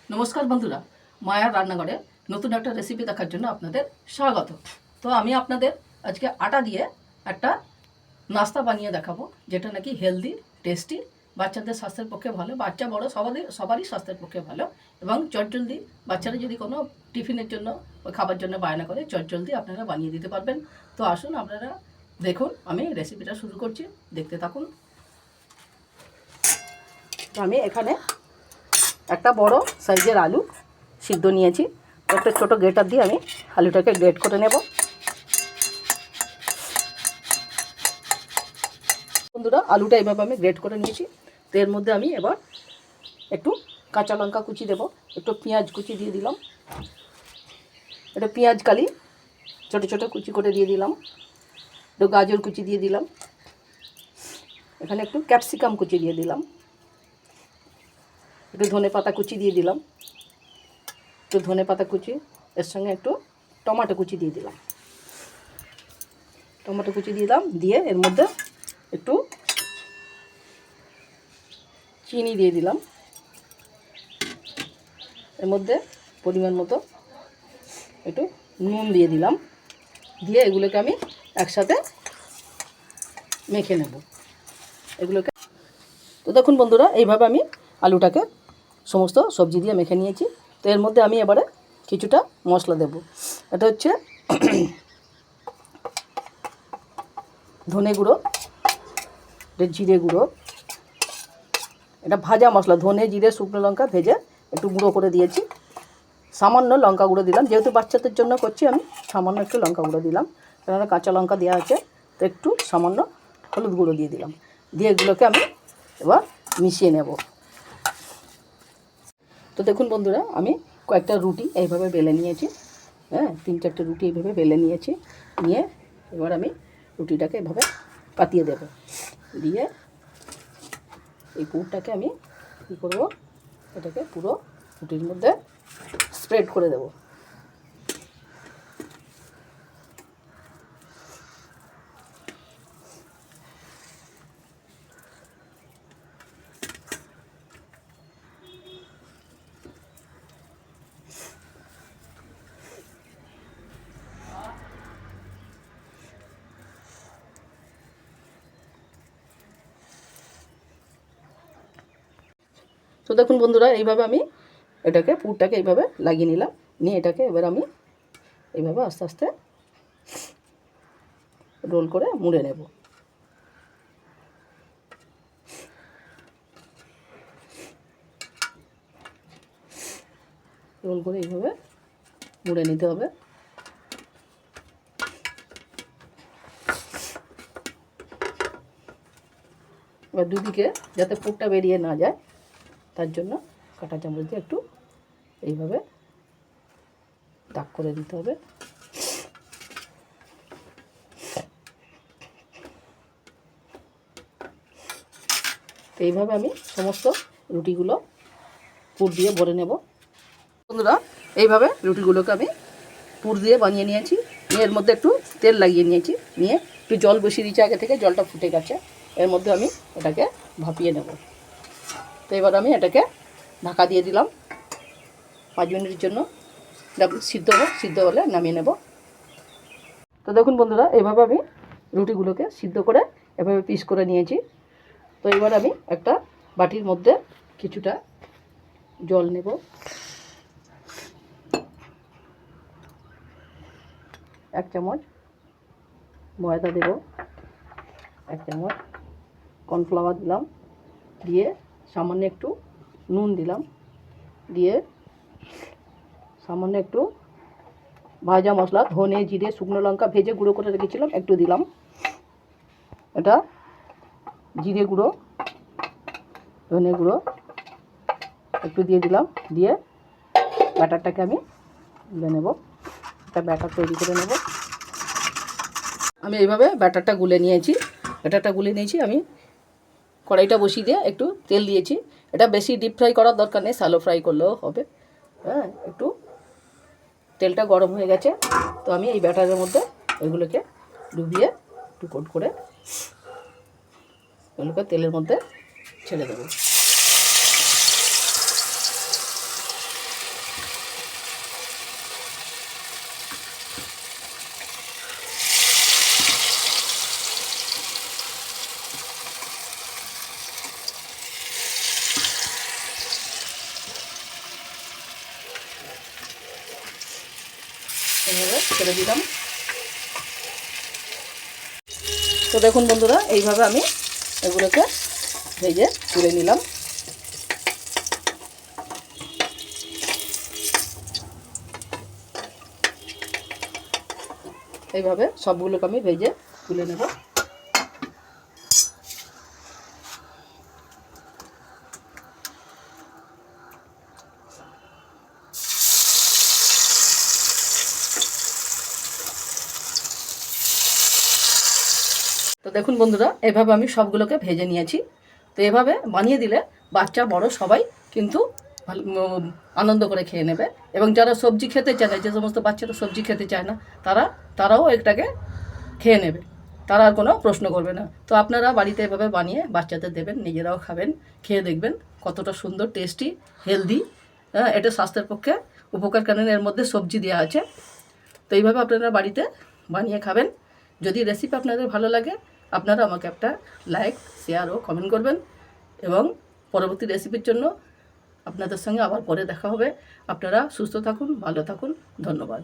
নমস্কার বন্ধুরা, মায়ার রান্নাঘরে নতুন একটা রেসিপি দেখার জন্য আপনাদের স্বাগত। তো আমি আপনাদের আজকে আটা দিয়ে একটা নাস্তা বানিয়ে দেখাবো, যেটা নাকি হেলদি, টেস্টি, বাচ্চাদের স্বাস্থ্যের পক্ষে ভালো, বাচ্চা বড় সবারই স্বাস্থ্যের পক্ষে ভালো এবং চটজলদি বাচ্চারা যদি কোনো টিফিনের জন্য ওই খাবার জন্য বায়না করে চটজলদি আপনারা বানিয়ে দিতে পারবেন। তো আসুন আপনারা দেখুন, আমি রেসিপিটা শুরু করছি, দেখতে থাকুন। তো আমি এখানে একটা বড় সাইজের আলু সিদ্ধ নিয়েছি। একটা ছোটো গ্রেটার দিয়ে আমি আলুটাকে গ্রেট করে নেব। বন্ধুরা, আলুটা এভাবে আমি গ্রেট করে নিয়েছি। তো এর মধ্যে আমি এবার একটু কাঁচা লঙ্কা কুচি দেব, একটু পেঁয়াজ কুচি দিয়ে দিলাম, একটু পেঁয়াজ কালি ছোটো ছোটো কুচি করে দিয়ে দিলাম, একটু গাজর কুচি দিয়ে দিলাম, এখানে একটু ক্যাপসিকাম কুচি দিয়ে দিলাম, একটু ধনে পাতা কুচি দিয়ে দিলাম, একটু ধনে পাতা কুচি, এর সঙ্গে একটু টমেটো কুচি দিয়ে দিলাম, টমেটো কুচি দিলাম, দিয়ে এর মধ্যে একটু চিনি দিয়ে দিলাম, এর মধ্যে পরিমাণ মতো একটু নুন দিয়ে দিলাম, দিয়ে এগুলোকে আমি একসাথে মেখে নেব এগুলোকে। তো দেখুন বন্ধুরা, এইভাবে আমি আলুটাকে সমস্ত সবজি দিয়ে মেখে নিয়েছি। তো এর মধ্যে আমি এবারে কিছুটা মশলা দেব। এটা হচ্ছে ধনে গুঁড়ো, এটা জিরে গুঁড়ো, এটা ভাজা মশলা, ধনে জিরে শুকনো লঙ্কা ভেজে একটু গুঁড়ো করে দিয়েছি। সামান্য লঙ্কা গুঁড়ো দিলাম, যেহেতু বাচ্চাদের জন্য করছি আমি সামান্য একটু লঙ্কা গুঁড়ো দিলাম, কেননা কাঁচা লঙ্কা দেওয়া আছে। তো একটু সামান্য হলুদ গুঁড়ো দিয়ে দিলাম, দিয়ে এগুলোকে আমি এবার মিশিয়ে নেব। তো দেখুন বন্ধুরা, আমি কয়েকটা রুটি এইভাবে বেলে নিয়েছি, 3-4টে রুটি এইভাবে বেলে নিয়েছি। নিয়ে এবার আমি রুটিটাকে এভাবে পাতিয়ে দেব, দিয়ে এই পুরটাকে আমি কী করব, এটাকে পুরো রুটির মধ্যে স্প্রেড করে দেব। তো দেখুন বন্ধুরা, এইভাবে আমি এটাকে পুরটাকে এইভাবে লাগিয়ে নিলাম, নিয়ে এটাকে এবার আমি এইভাবে আস্তে আস্তে রোল করে মুড়ে নেব। রোল করে এইভাবে মুড়ে নিতে হবে। এবার দুদিকে যাতে পুরটা বেরিয়ে না যায়, তার জন্য কাঁটা চামচ দিয়ে একটু এইভাবে দাগ করে দিতে হবে। তো এইভাবে আমি সমস্ত রুটিগুলো পুর দিয়ে ভরে নেব। বন্ধুরা, এইভাবে রুটিগুলোকে আমি পুর দিয়ে বানিয়ে নিয়েছি, নিয়ে এর মধ্যে একটু তেল লাগিয়ে নিয়েছি, নিয়ে একটু জল বসিয়ে দিয়েছি আগে থেকে, জলটা ফুটে গেছে। এর মধ্যে আমি এটাকে ভাপিয়ে নেব। তো এবার আমি এটাকে ঢাকা দিয়ে দিলাম 5 মিনিটের জন্য, সিদ্ধ হলে নামিয়ে নেব। তো দেখুন বন্ধুরা, এইভাবে আমি রুটিগুলোকে সিদ্ধ করে এভাবে পিস করে নিয়েছি। তো এবার আমি একটা বাটির মধ্যে কিছুটা জল নেব, 1 চামচ ময়দা দেব, 1 চামচ কর্নফ্লাওয়ার দিলাম, দিয়ে সামান্য একটু নুন দিলাম, দিয়ে সামান্য একটু ভাজা মশলা, ধনে জিরে শুকনো লঙ্কা ভেজে গুঁড়ো করে রেখেছিলাম একটু দিলাম, এটা জিরে গুঁড়ো ধনে গুঁড়ো একটু দিয়ে দিলাম, দিয়ে ব্যাটারটাকে আমি গুলে নেব। একটা ব্যাটার তৈরি করে নেব। আমি এইভাবে ব্যাটারটা গুলে নিয়েছি। আমি কড়াইটা বসিয়ে দিয়ে একটু তেল দিয়েছি। এটা বেশি ডিপ ফ্রাই করার দরকার নেই, শ্যালো ফ্রাই করলেও হবে। একটু তেলটা গরম হয়ে গেছে। তো আমি এই ব্যাটারের মধ্যে এগুলোকে ডুবিয়ে একটু কোট করে এগুলোকে তেলের মধ্যে ছেড়ে দেবো। এইভাবে ছেড়ে দিলাম। তো দেখুন বন্ধুরা, এইভাবে আমি এগুলোকে ভেজে তুলে নিলাম। এইভাবে সবগুলোকে আমি ভেজে তুলে নেব। তো দেখুন বন্ধুরা, এভাবে আমি সবগুলোকে ভেজে নিয়েছি। তো এভাবে বানিয়ে দিলে বাচ্চা বড় সবাই কিন্তু আনন্দ করে খেয়ে নেবে। এবং যারা সবজি খেতে চায় না, যে সমস্ত বাচ্চারা সবজি খেতে চায় না, তারাও এটাকে খেয়ে নেবে, তারা আর কোনো প্রশ্ন করবে না। তো আপনারা বাড়িতে এভাবে বানিয়ে বাচ্চাদের দেবেন, নিজেরাও খাবেন, খেয়ে দেখবেন কতটা সুন্দর, টেস্টি, হেলদি। এটা স্বাস্থ্যের পক্ষে উপকার, কারণ এর মধ্যে সবজি দেওয়া আছে। তো এইভাবে আপনারা বাড়িতে বানিয়ে খাবেন। যদি রেসিপি আপনাদের ভালো লাগে, আপনারা আমাকে একটা লাইক, শেয়ার ও কমেন্ট করবেন। এবং পরবর্তী রেসিপির জন্য আপনাদের সঙ্গে আবার পরে দেখা হবে। আপনারা সুস্থ থাকুন, ভালো থাকুন। ধন্যবাদ।